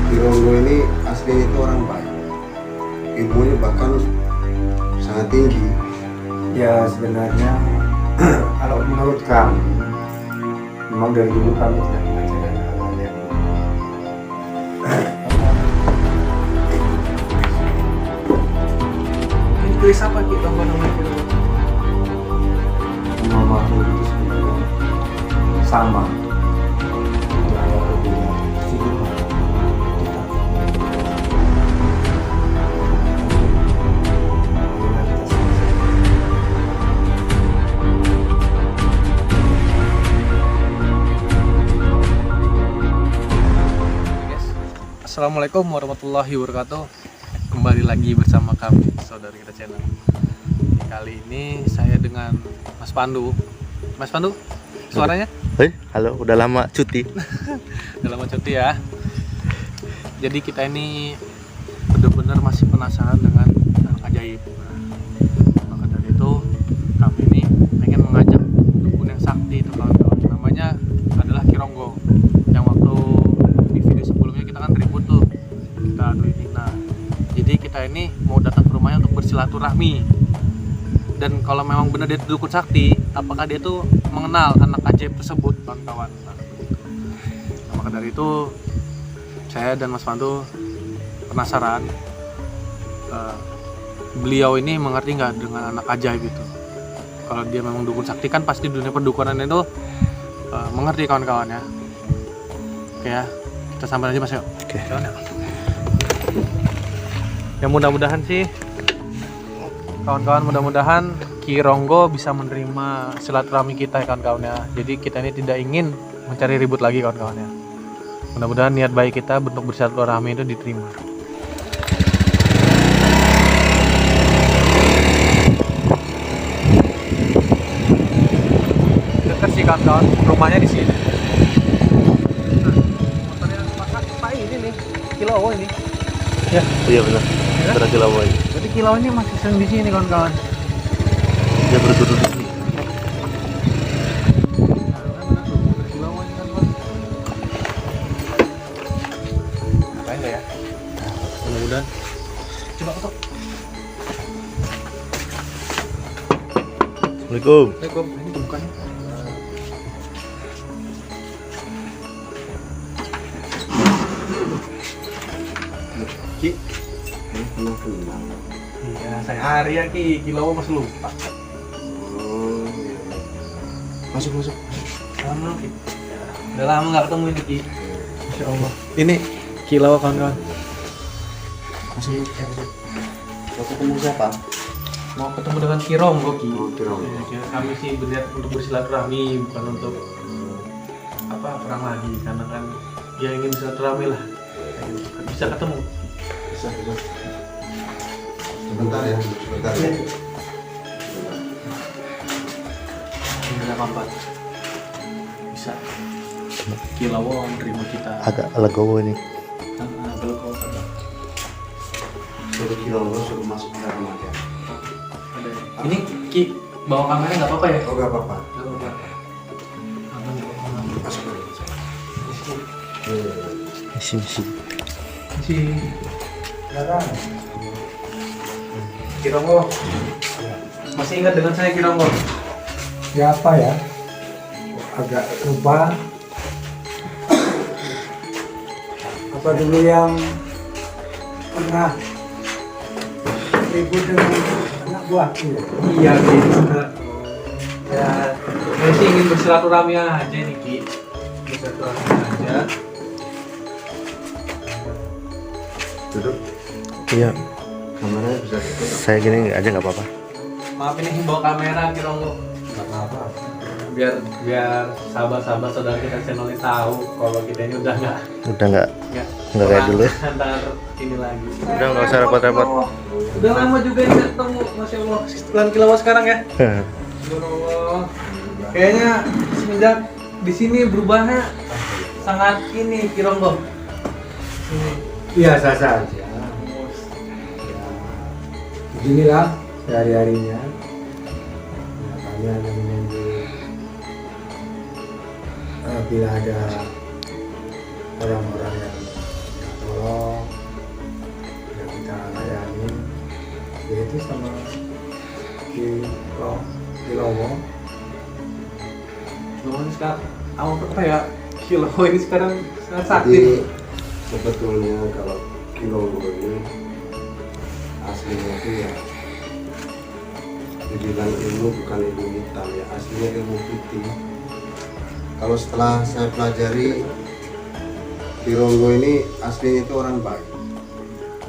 Kirongo ini aslinya itu orang baik, ilmunya bahkan sangat tinggi. Ya sebenarnya kalau menurut kami memang dari dulu kami tidak mengajarkan hal-hal yang Ini tulis apa kita namanya? normal itu sebenarnya sama. Budaya berbeda, sedikit banyak. Assalamualaikum warahmatullahi wabarakatuh. Kembali lagi bersama kami Saudara Kita Channel. Kali ini saya dengan Mas Pandu. Mas Pandu, suaranya? Halo, udah lama cuti. Udah lama cuti ya. Jadi kita ini benar-benar masih penasaran dengan anak ajaib. Maka dari itu kami ini pengen mengajak dukun yang sakti itu kawan-kawan. Namanya adalah Kirongo. Yang waktu di video sebelumnya kita kan ribut tuh, kita adu ini. Nah, jadi kita ini mau datang ke rumahnya untuk bersilaturahmi. Dan kalau memang benar dia dukun sakti, apakah dia tuh mengenal anak ajaib tersebut, kawan-kawan? Nah, maka dari itu saya dan Mas Pandu penasaran, beliau ini mengerti nggak dengan anak ajaib itu. Kalau dia memang dukun sakti kan pasti dunia perdukunan itu mengerti, kawan-kawan ya. Oke ya, kita sampai aja Mas yuk. Oke. Jalan ya. Ya mudah-mudahan sih kawan-kawan, mudah-mudahan Kirongo bisa menerima silaturahmi kita ya kawan-kawan ya. Jadi kita ini tidak ingin mencari ribut lagi kawan-kawan ya. Mudah-mudahan niat baik kita bentuk bersilaturahmi itu diterima. Dekat sih kawan-kawan, rumahnya di sini. Motornya Pak ini nih, Kilowo ini. Ya. Iya benar. Ya. Berarti lama ini. Jadi Kilowo ini masih sering di sini kawan-kawan. Dia berduduk di sini. Ngapain nggak ya? Mudah-mudahan. Coba ketok. Assalamualaikum. Assalamualaikum. Ini bukannya. Ki, ini pernah kenal. Iya, saya hari ya Ki. Kilowo masih lupa. Oh, iya. Masuk. Lama Ki. Udah lama nggak ketemu ini Ki. Masya Allah. Ini Kilowo kawan-kawan. Masuk. Mau ketemu siapa? Mau ketemu dengan Kirongo Ki. Oh, Kirongo. Ya, kami sih berniat untuk bersilaturahmi, bukan untuk perang lagi, karena kan ya ingin bersilaturahmi lah. Bisa ketemu. Bisa. Sebentar ya. Ini apa? Bisa. Kilowo menerima kita. Agak legowo ini. Belum Suruh Kirongo suruh masuk ke dalam aja. ada. Ini Ki bawa kamera nggak apa-apa ya? Oh, nggak apa-apa. Nggak apa-apa. Masuk aja. Misi. Si Kirongo. Masih ingat dengan saya Kirongo? Siapa ya? Agak lupa. Apa dulu yang pernah ribut dengan anak buahku ya? Iya Ki. Ya, saya sih ingin bersilaturahmi aja nih Ki. Bersilaturahmi aja. Duduk. Iya. Kameranya bisa tutup. Saya gini aja nggak apa-apa. Maaf ini bawa kamera Kirongo. Nggak apa-apa. Biar sahabat-sahabat saudara kita channel ini tahu kalau kita ini udah nggak Udah nggak kayak dulu. antar ini lagi. Udah nggak usah repot-repot. Udah lama juga ini nggak ketemu, Masya Allah. Setelah Kilowo sekarang ya. Ya Allah. Kayaknya semenjak di sini berubahnya sangat ini Kirongo. Biasa saja. Ya, beginilah sehari-harinya. Ya, kami hanya menunggu bila ada orang-orang yang habis sama di Lowo. Ini sekarang apa ya? Kilo ini sekarang sangat sakit. Jadi sebetulnya kalau Kilonggo ini aslinya itu ya dibilang ilmu bukan ilmu hitam ya, aslinya ilmu putih. Kalau setelah saya pelajari, Kilonggo ini aslinya itu orang baik,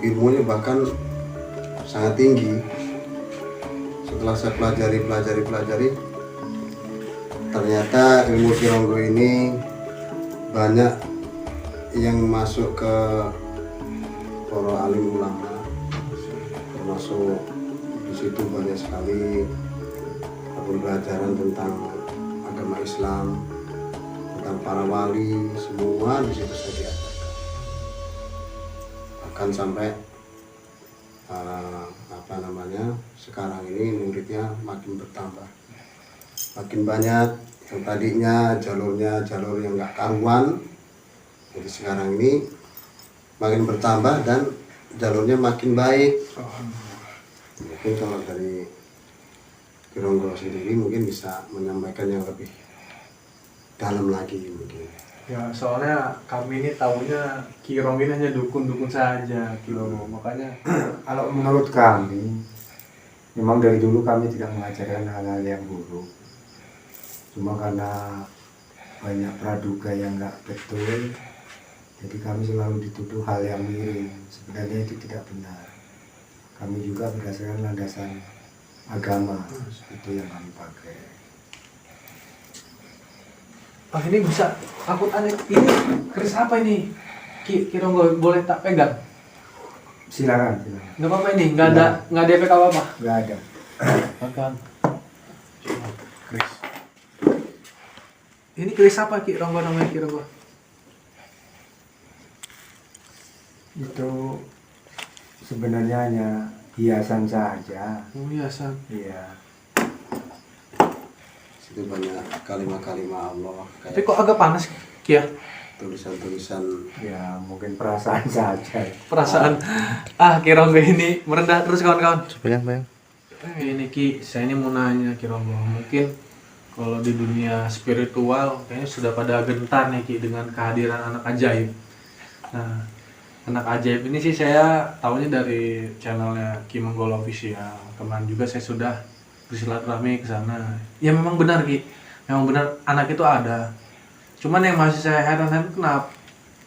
ilmunya bahkan sangat tinggi. Setelah saya pelajari, ternyata ilmu Kilonggo ini banyak yang masuk ke para alim ulama, termasuk di situ banyak sekali pembelajaran tentang agama Islam, tentang para wali, semua di situ saya diajarkan. Bahkan sampai sekarang ini muridnya makin bertambah, makin banyak. Yang tadinya jalur yang nggak karuan, jadi sekarang ini makin bertambah dan jalurnya makin baik. Mungkin kalau dari Kilonggo sendiri mungkin bisa menyampaikan yang lebih dalam lagi mungkin. Ya soalnya kami ini tahunya Kirong ini hanya dukun-dukun saja Kilonggo, makanya Kalau menurut kami, memang dari dulu kami tidak mengajarkan hal-hal yang buruk. Cuma karena banyak praduga yang nggak betul, jadi kami selalu dituduh hal yang miring. Sebenarnya itu tidak benar. Kami juga berdasarkan landasan agama, itu yang kami pakai. oh ini bisa aku tanya, ini keris apa ini? Kironggo boleh tak pegang? Silakan. Nggak apa-apa ini, nggak ada efek apa-apa. Nggak ada. Makan. Keris. Ini keris apa Kironggo namanya Kironggo? Itu sebenarnya hanya hiasan saja. Oh hiasan. Iya. Situ banyak kalimat-kalimat Allah, Tapi kayak kok agak panas ya? tulisan-tulisan. Ya mungkin perasaan saja. Perasaan Kironggo ini merendah terus kawan-kawan. Bayang. Ini Ki, saya ini mau nanya Kironggo, mungkin kalau di dunia spiritual kayaknya sudah pada gentar nih Ki dengan kehadiran anak ajaib. Nah, anak ajaib ini sih saya tahunya dari channelnya Ki Manggolo Official. Kemarin juga saya sudah bersilaturahmi ke sana. Ya memang benar Ki, memang benar anak itu ada. Cuman yang masih saya heran kenapa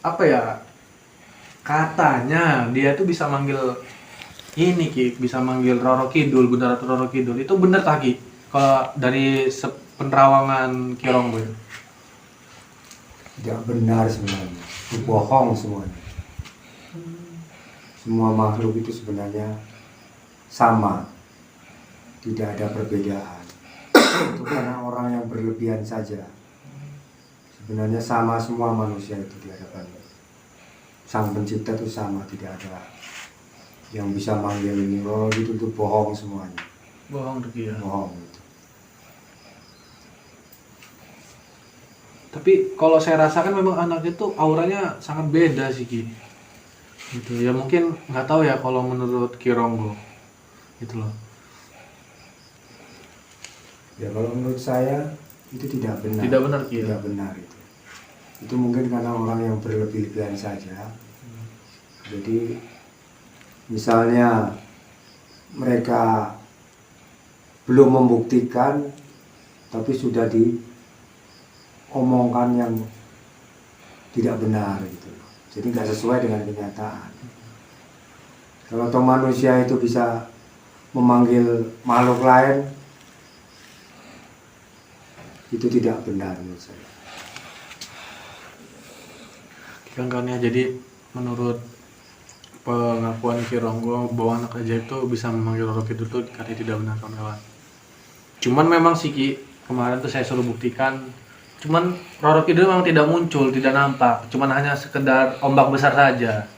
apa ya? Katanya dia tuh bisa manggil ini Ki, bisa manggil Roro Kidul, Bunda Ratu Roro Kidul. Itu benar tak Ki? Kalau dari penerawangan Kironggo itu? Tidak benar sebenarnya. Itu bohong semuanya. Semua makhluk itu sebenarnya sama. Tidak ada perbedaan. Itu karena orang yang berlebihan saja. Sebenarnya sama semua manusia itu di hadapan Sang Pencipta itu sama, tidak ada yang bisa manggil ini. Oh itu bohong semuanya. Bohong tuh Ki ya. Bohong itu. Tapi kalau saya rasakan memang anaknya tuh auranya sangat beda sih Ki. Gitu ya, mungkin nggak tahu ya kalau menurut Kironggo gitu loh. Ya kalau menurut saya itu tidak benar. Tidak benar Ki. Tidak benar itu. Itu mungkin karena orang yang berlebih-lebihan saja. Jadi misalnya mereka belum membuktikan tapi sudah diomongkan yang tidak benar gitu. Jadi nggak sesuai dengan kenyataan. Kalau toh manusia itu bisa memanggil makhluk lain, itu tidak benar menurut saya. Kawan-kawannya, jadi menurut pengakuan Kironggo bahwa anak ajaib itu bisa memanggil Roro Kidul itu katanya tidak benar kawan-kawan. Cuman memang sih Ki, kemarin tuh saya suruh buktikan, cuman Roro Kidul memang tidak muncul, tidak nampak, cuman hanya sekedar ombak besar saja.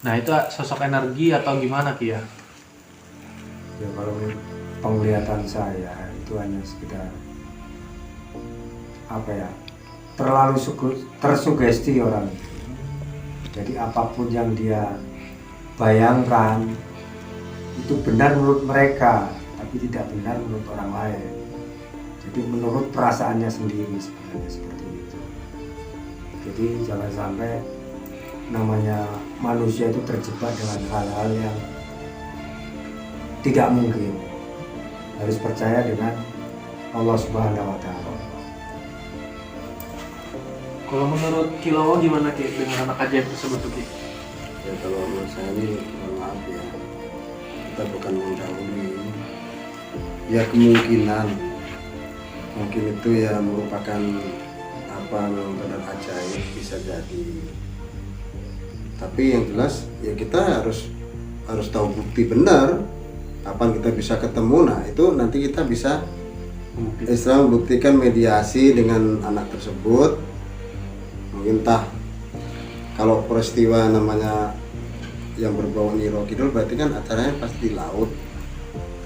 Nah itu sosok energi atau gimana Ki ya? Ya kalau penglihatan saya itu hanya sekedar apa ya, terlalu tersugesti orang itu. Jadi apapun yang dia bayangkan itu benar menurut mereka, tapi tidak benar menurut orang lain. Jadi menurut perasaannya sendiri sebenarnya seperti itu. Jadi jangan sampai namanya manusia itu terjebak dengan hal-hal yang tidak mungkin. Harus percaya dengan Allah Subhanahu wa Ta'ala. Kalau menurut Kilowo gimana Ki dengan anak ajaib tersebut tuh Ki? Ya kalau menurut saya ini mohon maaf ya, kita bukan mendahului. Ya kemungkinan mungkin itu ya merupakan apa benar ajaib, bisa jadi. Tapi yang jelas ya kita harus tahu bukti benar kapan kita bisa ketemu. Nah itu nanti kita bisa Islam membuktikan mediasi dengan anak tersebut. Mungkin kalau peristiwa namanya yang berbau Nyi Ro Kidul berarti kan acaranya pasti di laut.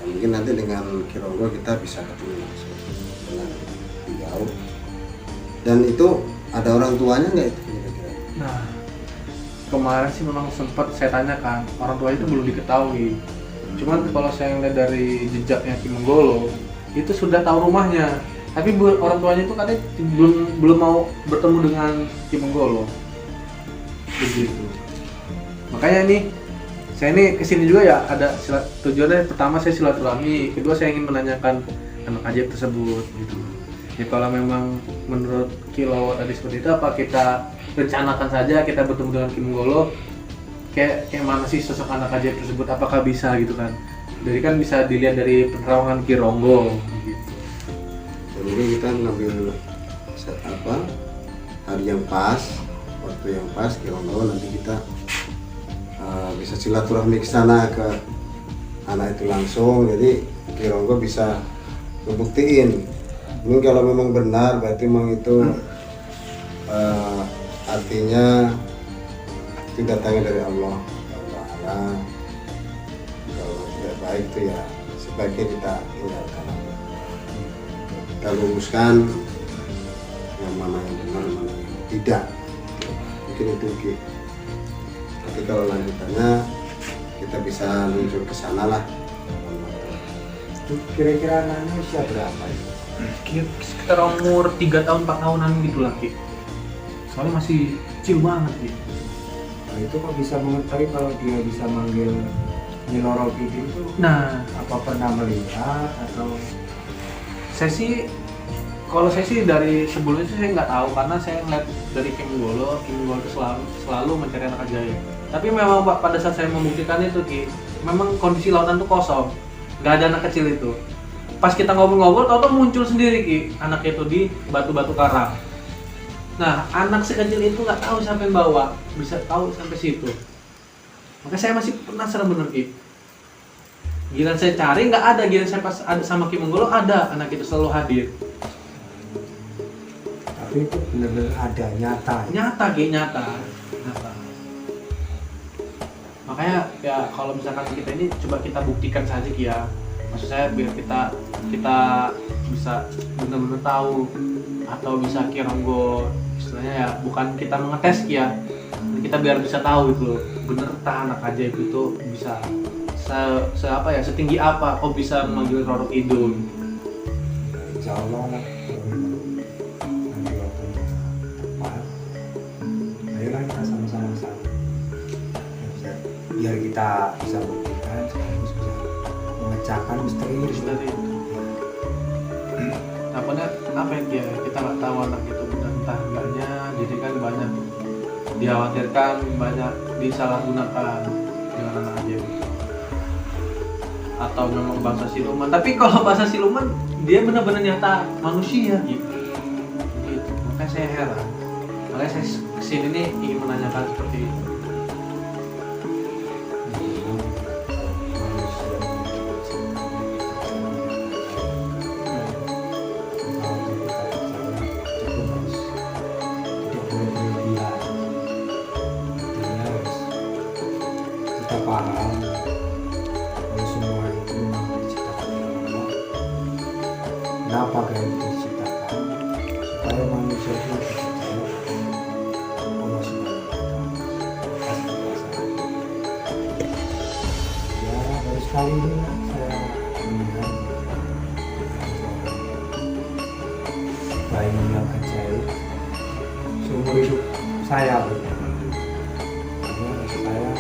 Ya, mungkin nanti dengan Ki Ronggo kita bisa ketemu langsung dengan di laut. Dan itu ada orang tuanya nggak itu kira-kira? Nah, kemarin sih memang sempat saya tanyakan, orang tua itu belum diketahui. Cuman kalau saya lihat dari jejaknya Ki Menggolo, itu sudah tahu rumahnya. Tapi orang tuanya itu katanya belum mau bertemu dengan Ki Menggolo. Begitu. Makanya nih, saya ini kesini juga ya ada tujuannya. Pertama saya silaturahmi, kedua saya ingin menanyakan anak ajaib tersebut gitu. Ya kalau memang menurut Kilowo tadi seperti itu, apa kita rencanakan saja kita bertemu dengan Ki Menggolo? Kayak mana sih sosok anak ajaib tersebut? Apakah bisa gitu kan? Jadi kan bisa dilihat dari penerawangan Ki Ronggo gitu. Mungkin kita ngambil hari yang pas, waktu yang pas Ki Ronggo, nanti kita bisa silaturahmi ke sana ke anak itu langsung. Jadi Ki Ronggo bisa membuktiin. Mungkin kalau memang benar berarti memang itu artinya itu datangnya dari Allah Ta'ala. Kalau tidak baik itu ya sebaiknya kita tinggalkan. Kita luruskan yang mana yang benar, mana yang tidak. Mungkin itu Ki. Tapi kalau lanjutannya kita bisa menuju ke sana lah. Kira-kira anaknya usia berapa ya? Sekitar umur 3 tahun 4 tahunan gitu lah Ki. Soalnya masih kecil banget Ki. Nah itu kok bisa mengetahui kalau dia bisa manggil Nyi Ro Kidul itu? Nah, Apa pernah melihat atau? saya sih dari sebelumnya sih saya nggak tahu, karena saya ngeliat dari Ki Menggolo itu selalu mencari anak ajaib. Tapi memang Pak, pada saat saya membuktikan itu Ki, memang kondisi lautan tuh kosong, nggak ada anak kecil itu. Pas kita ngobrol-ngobrol, tau-tau muncul sendiri Ki, anak itu di batu-batu karang. Nah, anak sekecil itu nggak tahu siapa yang bawa, bisa tahu sampai situ. Maka saya masih penasaran bener Ki. Giliran saya cari nggak ada, giliran saya pas ada sama Ki Menggolo ada, anak itu selalu hadir. Tapi itu benar-benar ada, nyata. Nyata Ki, nyata. Makanya ya kalau misalkan kita ini coba kita buktikan saja Ki ya. Maksud saya biar kita bisa benar-benar tahu, atau bisa Ki Ronggo istilahnya ya, bukan kita mengetes Ki ya. Kita biar bisa tahu itu bener anak ajaib itu bisa setinggi apa kok bisa memanggil Roro Kidul. Insya Allah lah. Nanti waktunya tepat. Ayolah kita sama-sama sana. Biar kita bisa buktikan, sekaligus bisa memecahkan misteri Dari apa yang kita nggak tahu anak itu benar entah enggaknya. Jadi kan banyak dikhawatirkan, banyak disalahgunakan dengan anak ajaib itu. Atau memang bangsa siluman. Tapi kalau bahasa siluman dia benar-benar nyata manusia gitu. Makanya saya heran. Makanya saya kesini nih ingin menanyakan seperti itu. Kita paham kalau semua itu memang diciptakan oleh Allah. Kenapa kayak diciptakan? Supaya manusia itu percaya Allah Subhanahu wa Ta'ala. Ya harus Kali ini saya melihat bayi yang ajaib seumur hidup saya. Saya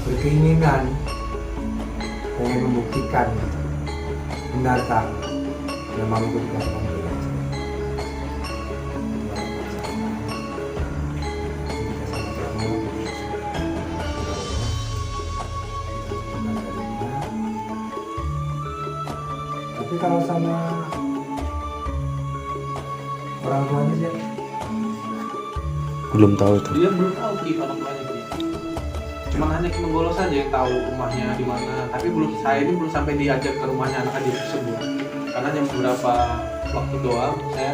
berkeinginan pengen membuktikan benarkah memang itu bukan pembela. Tapi kalau sama orang tuanya sih Belum tahu tuh. Dia belum tahu Ki orang tuanya Ki. Cuma hanya Ki Menggolo saja yang tahu rumahnya di mana. Tapi saya ini belum sampai diajak ke rumahnya anak adik tersebut. Karena hanya beberapa waktu doang saya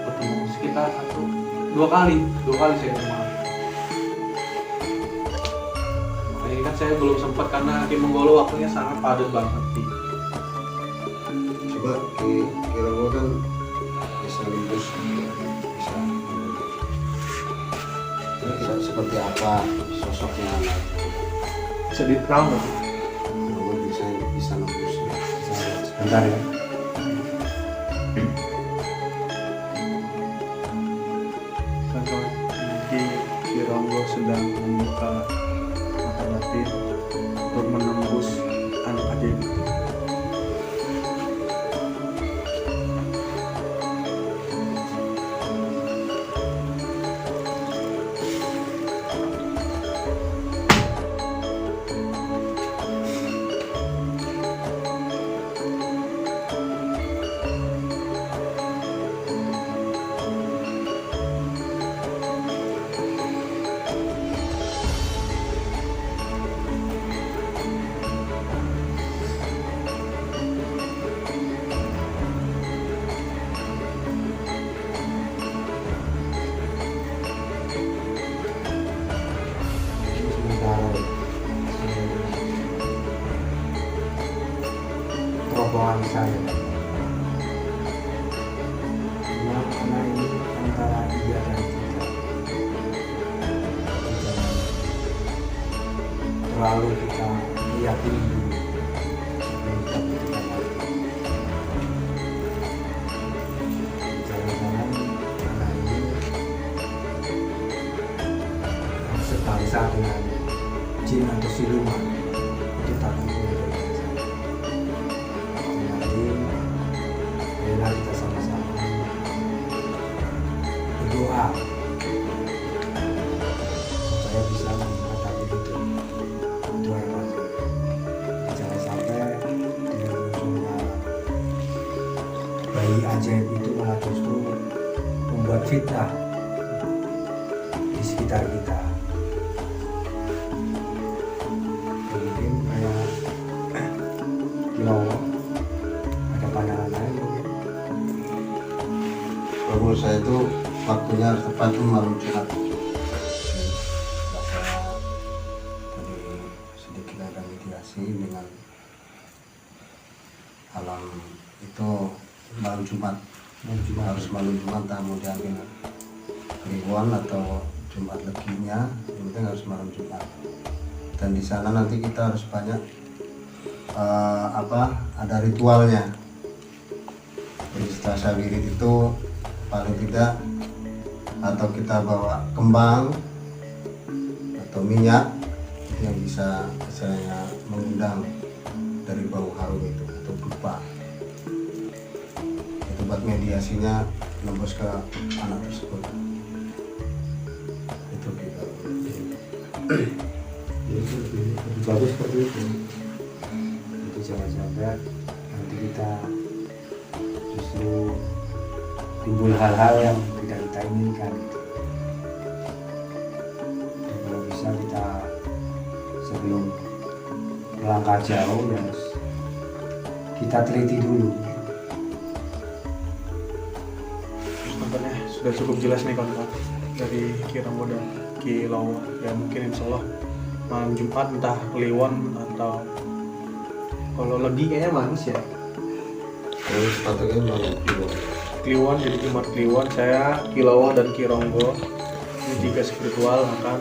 bertemu sekitar dua kali saya ketemu. Makanya kan saya belum sempat karena Ki Menggolo waktunya sangat padat banget Ki. Coba kira-kira kan bisa lulus, bisa seperti apa sosoknya anak, Bisa diterang nggak? bisa nembus. sebentar ya. Ki Ronggo sedang membuka mata batin untuk menembus anak adik. Rombongan saya. Karena ini antara iya dan tidak. Terlalu kita meyakini dulu sebelum kita bertindak lagi. Jangan-jangan anak ini sebangsa dengan jin atau siluman. Itu takutnya. Marilah kita sama-sama berdoa supaya bisa menghadapi itu. Doa yang wajib. Jangan sampai dengan munculnya bayi ajaib itu malah justru membuat fitnah di sekitar kita. Mungkin kayak ada pandangan lain. Menurut saya itu waktunya harus tepat itu malam Jumat. Saya tadi sedikit ada mediasi dengan alam itu malam Jumat. Harus malam Jumat, tak mau diambil Kliwon atau Jumat Leginya, yang penting harus malam Jumat. Dan di sana nanti kita harus banyak ada ritualnya. Jadi setelah saya wirid itu paling tidak atau kita bawa kembang atau minyak itu yang bisa misalnya mengundang dari bau harum itu atau dupa. Itu buat mediasinya nembus ke anak tersebut. Itu gitu. Jadi lebih bagus seperti itu. Itu jangan sampai nanti kita justru timbul hal-hal yang tidak kita inginkan gitu. Dan kalau bisa kita sebelum melangkah jauh ya harus kita teliti dulu. Contohnya sudah cukup jelas nih kawan-kawan dari Ki Ronggo dan Ki Lawa. Ya mungkin insya Allah malam Jumat entah Kliwon atau kalau legi kayaknya manis ya. Terus sepatutnya malam Jumat. Kliwon, jadi Jumat Kliwon saya, Ki Lawa dan Ki Ronggo ini 3 spiritual akan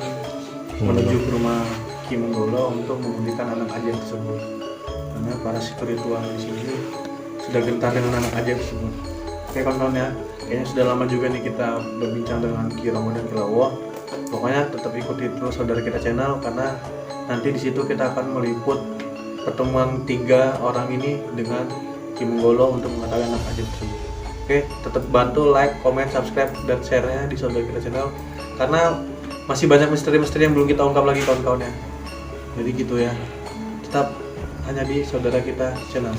menuju ke rumah Ki Kimonggolo untuk memberikan anak ajaib tersebut. Karena para spiritual di sini sudah gentar dengan anak ajaib tersebut. Oke kawan-kawan ya, kayaknya sudah lama juga nih kita berbincang dengan Ki Romo dan Ki Lawo. Pokoknya tetap ikuti terus Saudara Kita Channel, karena nanti di situ kita akan meliput pertemuan 3 orang ini dengan Kimonggolo untuk mengetahui anak ajaib tersebut. Oke, tetap bantu like, comment, subscribe, dan share-nya di Saudara Kita Channel, karena masih banyak misteri-misteri yang belum kita ungkap lagi kawan-kawan ya. Jadi gitu ya, tetap hanya di Saudara Kita Channel.